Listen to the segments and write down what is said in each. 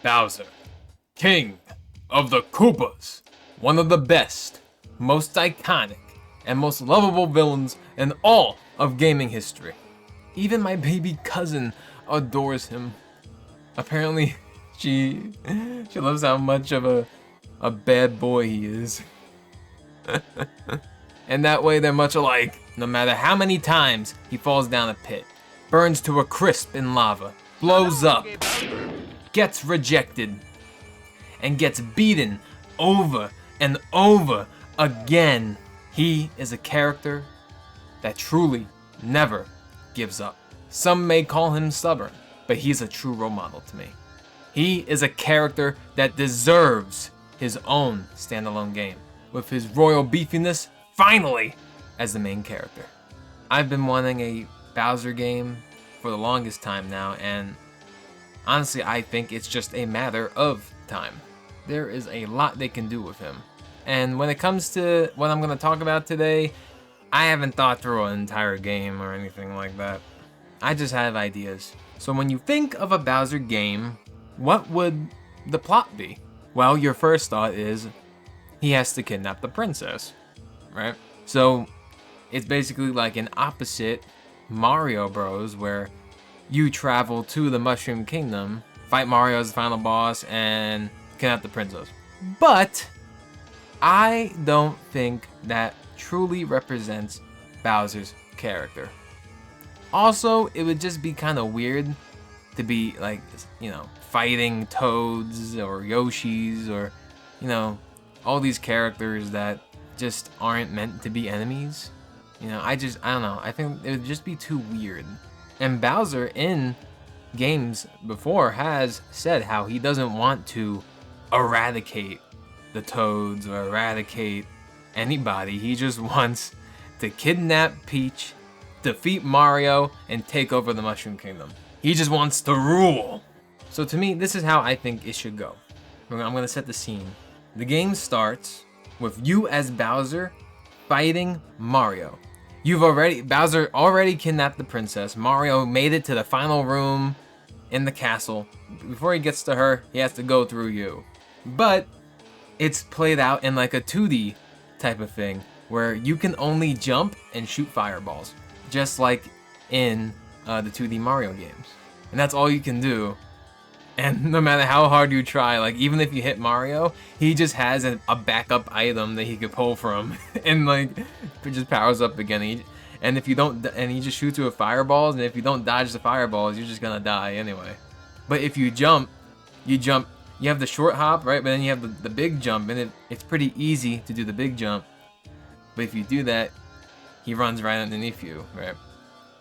Bowser, King of the Koopas, one of the best, most iconic, and most lovable villains in all of gaming history. Even my baby cousin adores him. Apparently, she loves how much of a bad boy he is. And that way they're much alike. No matter how many times he falls down a pit, burns to a crisp in lava, blows up, gets rejected, and gets beaten over and over again. He is a character that truly never gives up. Some may call him stubborn, but he's a true role model to me. He is a character that deserves his own standalone game, with his royal beefiness finally as the main character. I've been wanting a Bowser game for the longest time now, and honestly, I think it's just a matter of time. There is a lot they can do with him. And when it comes to what I'm going to talk about today, I haven't thought through an entire game or anything like that. I just have ideas. So when you think of a Bowser game, what would the plot be? Well, your first thought is he has to kidnap the princess, right? So it's basically like an opposite Mario Bros, where you travel to the Mushroom Kingdom, fight Mario as the final boss, and kidnap the princess. But I don't think that truly represents Bowser's character. Also, it would just be kind of weird to be like, you know, fighting Toads or Yoshis or, you know, all these characters that just aren't meant to be enemies. You know, I don't know. I think it would just be too weird. And Bowser in games before has said how he doesn't want to eradicate the Toads or eradicate anybody. He just wants to kidnap Peach, defeat Mario, and take over the Mushroom Kingdom. He just wants to rule. So to me, this is how I think it should go. I'm gonna set the scene. The game starts with you as Bowser fighting Mario. Bowser already kidnapped the princess. Mario made it to the final room in the castle. Before he gets to her, he has to go through you. But it's played out in like a 2D type of thing, where you can only jump and shoot fireballs, just like in the 2D Mario games. And that's all you can do. And no matter how hard you try, like even if you hit Mario, he just has a backup item that he could pull from, and like it just powers up again. And if you don't, and he just shoots you with fireballs, and if you don't dodge the fireballs, you're just gonna die anyway. But if you jump, you have the short hop, right? But then you have the big jump, and it's pretty easy to do the big jump. But if you do that, he runs right underneath you, right?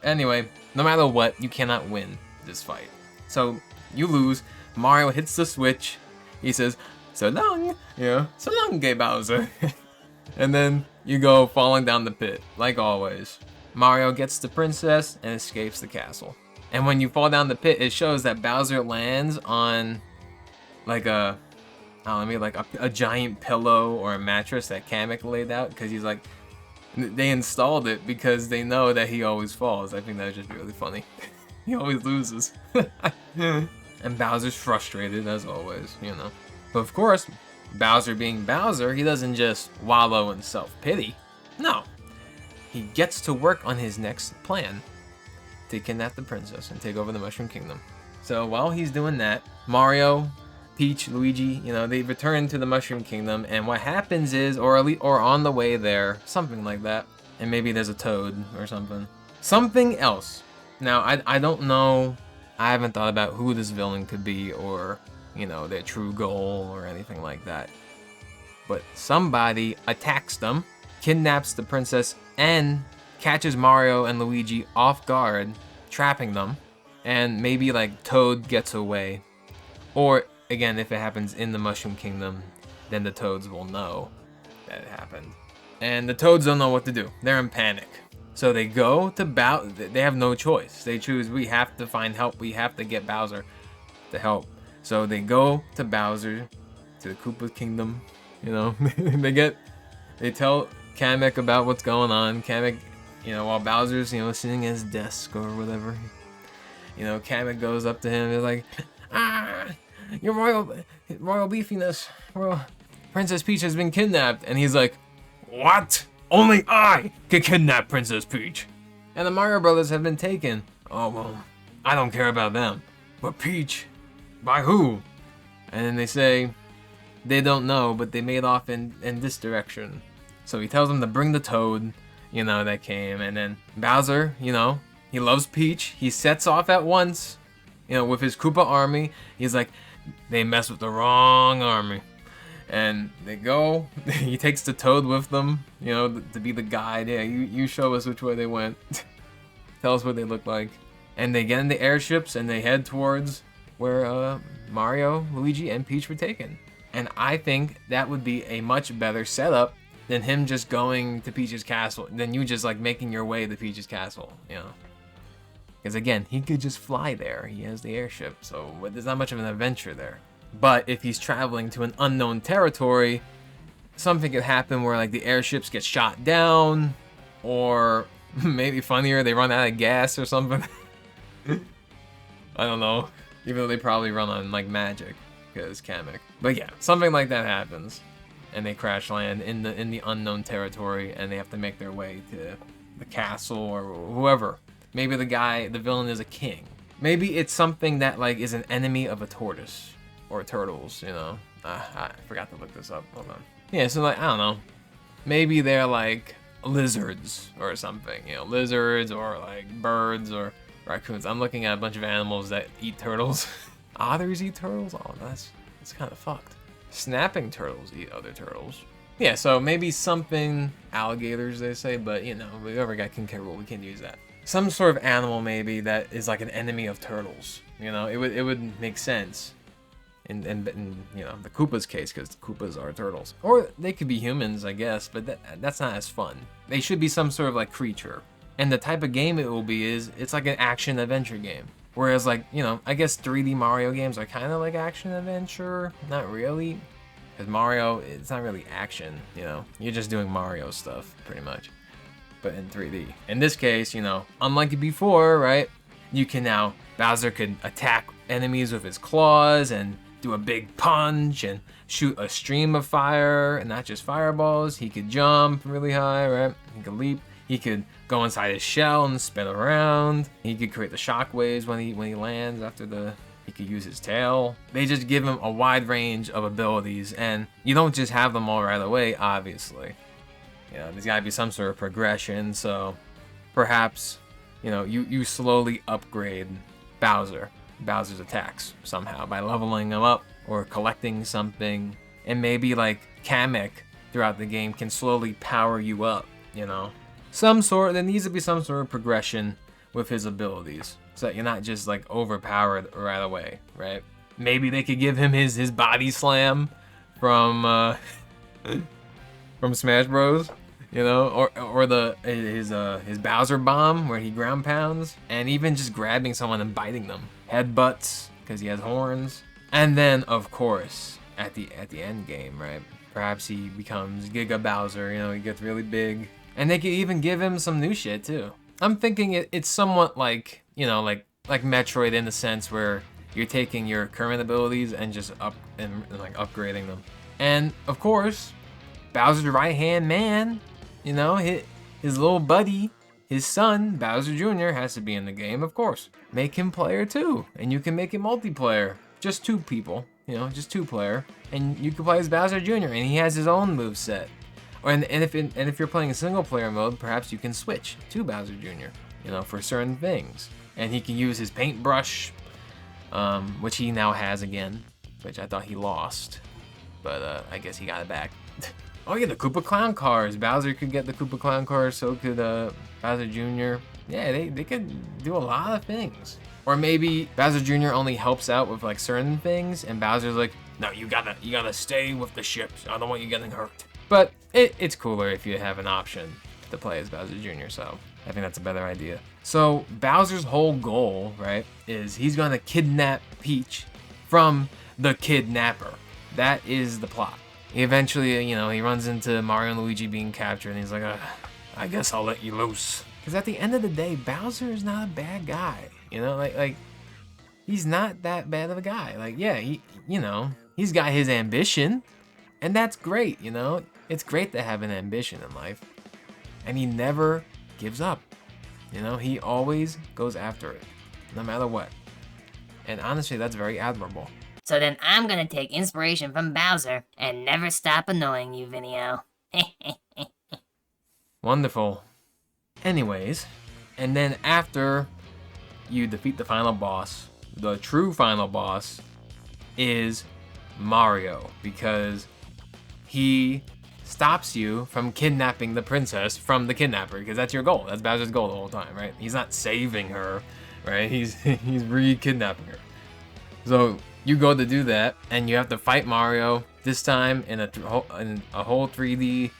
Anyway, no matter what, you cannot win this fight. So you lose. Mario hits the switch. He says, "So long," "So long, gay Bowser." And then you go falling down the pit, like always. Mario gets the princess and escapes the castle. And when you fall down the pit, it shows that Bowser lands on like a giant pillow or a mattress that Kamek laid out, because he's like, they installed it because they know that he always falls. I think that would just be really funny. He always loses. And Bowser's frustrated as always, you know. But of course, Bowser being Bowser, he doesn't just wallow in self-pity. No. He gets to work on his next plan to kidnap the princess and take over the Mushroom Kingdom. So while he's doing that, Mario, Peach, Luigi, you know, they return to the Mushroom Kingdom, and what happens is, or on the way there, something like that, and maybe there's a Toad or something. Something else. Now, I don't know, I haven't thought about who this villain could be, or, you know, their true goal or anything like that. But somebody attacks them, kidnaps the princess, and catches Mario and Luigi off guard, trapping them, and maybe like Toad gets away. Or again, if it happens in the Mushroom Kingdom, then the Toads will know that it happened. And the Toads don't know what to do. They're in panic. So they go to Bowser. They have no choice. They choose, we have to find help. We have to get Bowser to help. So they go to Bowser, to the Koopa Kingdom. You know, they tell Kamek about what's going on. Kamek, you know, while Bowser's, you know, sitting at his desk or whatever, you know, Kamek goes up to him and is like, your royal beefiness, Princess Peach has been kidnapped. And he's like, what? Only I can kidnap Princess Peach. And the Mario Brothers have been taken. Oh, well, I don't care about them. But Peach, by who? And then they say, they don't know, but they made off in this direction. So he tells them to bring the toad, you know, that came. And then Bowser, you know, he loves Peach. He sets off at once, you know, with his Koopa army. He's like, they mess with the wrong army. And they go, he takes the toad with them, you know, to be the guide. Yeah, you show us which way they went. Tell us what they look like. And they get in the airships and they head towards where Mario, Luigi, and Peach were taken. And I think that would be a much better setup than him just going to Peach's castle, than you just like making your way to Peach's castle, you know. Because again, he could just fly there. He has the airship, so there's not much of an adventure there. But if he's traveling to an unknown territory, something could happen where like the airships get shot down, or maybe funnier, they run out of gas or something. I don't know. Even though they probably run on like magic, because Kamek. But yeah, something like that happens, and they crash land in the unknown territory, and they have to make their way to the castle or whoever. Maybe the villain is a king. Maybe it's something that like is an enemy of a tortoise or turtles, you know. I forgot to look this up. Hold on. Yeah, so like I don't know. Maybe they're like lizards or something, you know, lizards or like birds or raccoons. I'm looking at a bunch of animals that eat turtles. Otters eat turtles? Oh, that's kind of fucked. Snapping turtles eat other turtles. Yeah, so maybe something, alligators they say, but you know, we already got King K. Rool, we can use that. Some sort of animal maybe that is like an enemy of turtles. You know, it would make sense. In you know, the Koopas case, because the Koopas are turtles. Or they could be humans, I guess, but that's not as fun. They should be some sort of like creature. And the type of game it will be is, it's like an action adventure game. Whereas like, you know, I guess 3D Mario games are kind of like action adventure. Not really. Because Mario, it's not really action, you know. You're just doing Mario stuff, pretty much. But in 3D. In this case, you know, unlike before, right? You can now, Bowser could attack enemies with his claws and do a big punch and shoot a stream of fire, and not just fireballs. He could jump really high, right? He could leap. He could go inside his shell and spin around. He could create the shockwaves when he lands after he could use his tail. They just give him a wide range of abilities, and you don't just have them all right away, obviously. You know, there's gotta be some sort of progression, so perhaps, you know, you slowly upgrade Bowser's attacks somehow by leveling them up or collecting something, and maybe like Kamek throughout the game can slowly power you up, you know. There needs to be some sort of progression with his abilities, so that you're not just like overpowered right away, right? Maybe they could give him his body slam from Smash Bros, you know, or his Bowser bomb where he ground pounds, and even just grabbing someone and biting them, headbutts because he has horns. And then of course at the end game, right? Perhaps he becomes Giga Bowser, you know, he gets really big. And they could even give him some new shit too. I'm thinking it's somewhat like, you know, like Metroid in the sense where you're taking your current abilities and just like upgrading them. And of course, Bowser's right-hand man, you know, his little buddy, his son, Bowser Jr. has to be in the game, of course. Make him player too, and you can make it multiplayer. Just 2 people, you know, just 2-player, and you can play as Bowser Jr. and he has his own moveset. And if you're playing a single player mode, perhaps you can switch to Bowser Jr., you know, for certain things. And he can use his paintbrush, which he now has again, which I thought he lost, but I guess he got it back. Oh yeah, the Koopa Clown cars. Bowser could get the Koopa Clown cars, so could Bowser Jr. Yeah, they could do a lot of things. Or maybe Bowser Jr. only helps out with like certain things, and Bowser's like, no, you gotta stay with the ships. I don't want you getting hurt. But it's cooler if you have an option to play as Bowser Jr., so I think that's a better idea. So Bowser's whole goal, right, is he's gonna kidnap Peach from the kidnapper. That is the plot. Eventually, you know, he runs into Mario and Luigi being captured, and he's like, I guess I'll let you loose. Because at the end of the day, Bowser is not a bad guy. You know, like he's not that bad of a guy. Like, yeah, you know, he's got his ambition, and that's great, you know? It's great to have an ambition in life, and he never gives up. You know, he always goes after it, no matter what. And honestly, that's very admirable. So then I'm gonna take inspiration from Bowser and never stop annoying you, Vinio. Wonderful. Anyways, and then after you defeat the final boss, the true final boss is Mario, because he stops you from kidnapping the princess from the kidnapper, because that's your goal. That's Bowser's goal the whole time, right? He's not saving her, right? He's re-kidnapping her. So you go to do that, and you have to fight Mario, this time in a whole 3D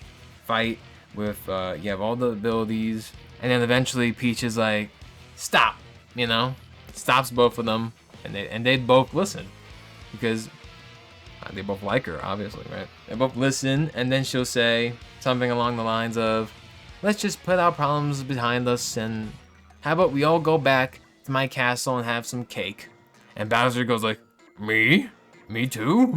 fight with, you have all the abilities, and then eventually Peach is like, stop, you know? Stops both of them, and they both listen, because they both like her, obviously, right? They both listen, and then she'll say something along the lines of, let's just put our problems behind us, and how about we all go back to my castle and have some cake? And Bowser goes like, me? Me too?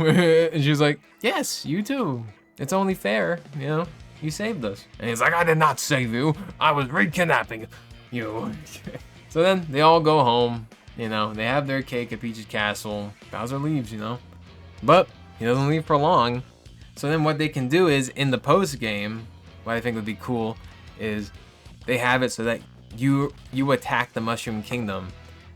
And she's like, yes, you too. It's only fair, you know? You saved us. And he's like, I did not save you. I was re-kidnapping you. So then they all go home, you know? They have their cake at Peach's castle. Bowser leaves, you know? But he doesn't leave for long. So then what they can do is, in the post-game, what I think would be cool is they have it so that you attack the Mushroom Kingdom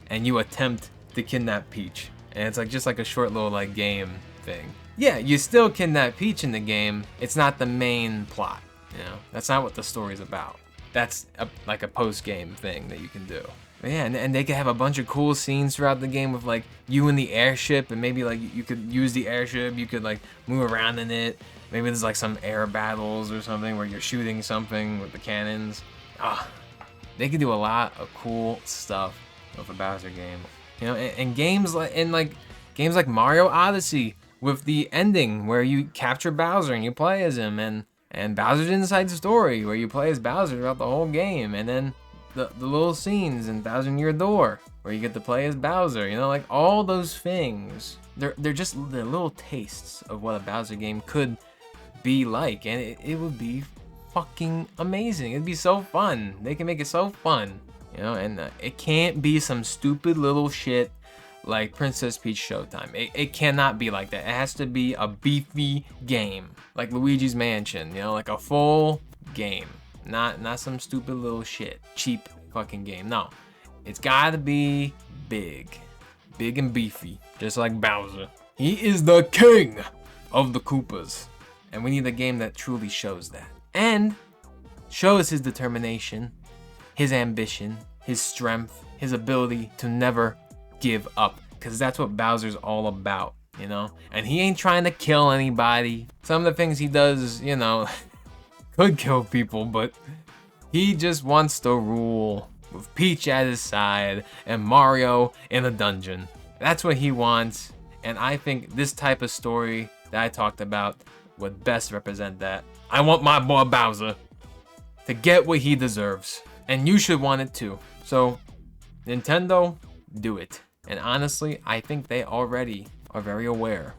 and you attempt to kidnap Peach. And it's like just like a short little like game thing. Yeah, you still kidnap Peach in the game. It's not the main plot, you know? That's not what the story's about. That's like a post-game thing that you can do. But yeah, and they could have a bunch of cool scenes throughout the game with like you in the airship, and maybe like you could use the airship, you could like move around in it. Maybe there's like some air battles or something where you're shooting something with the cannons. They could do a lot of cool stuff with a Bowser game. You know, and games like Mario Odyssey with the ending where you capture Bowser and you play as him, and Bowser's Inside Story where you play as Bowser throughout the whole game, and then the little scenes in Bowser Near Door where you get to play as Bowser, you know, like all those things. They're little tastes of what a Bowser game could be like, and it would be fucking amazing. It'd be so fun. They can make it so fun, you know, and it can't be some stupid little shit like Princess Peach Showtime. It cannot be like that. It has to be a beefy game, like Luigi's Mansion, you know, like a full game. Not some stupid little shit, cheap fucking game. No, it's gotta be big and beefy, just like Bowser. He is the king of the Koopas, and we need a game that truly shows that, and shows his determination, his ambition, his strength, his ability to never give up, because that's what Bowser's all about, you know? And he ain't trying to kill anybody. Some of the things he does, you know, could kill people, but he just wants to rule with Peach at his side and Mario in a dungeon. That's what he wants, and I think this type of story that I talked about would best represent that. I want my boy Bowser to get what he deserves, and you should want it too. So, Nintendo, do it. And honestly, I think they already are very aware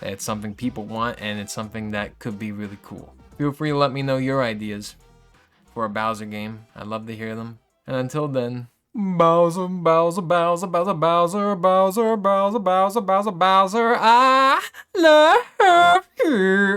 that it's something people want, and it's something that could be really cool. Feel free to let me know your ideas for a Bowser game. I'd love to hear them. And until then, Bowser, Bowser, Bowser, Bowser, Bowser, Bowser, Bowser, Bowser, Bowser, Bowser, I love you.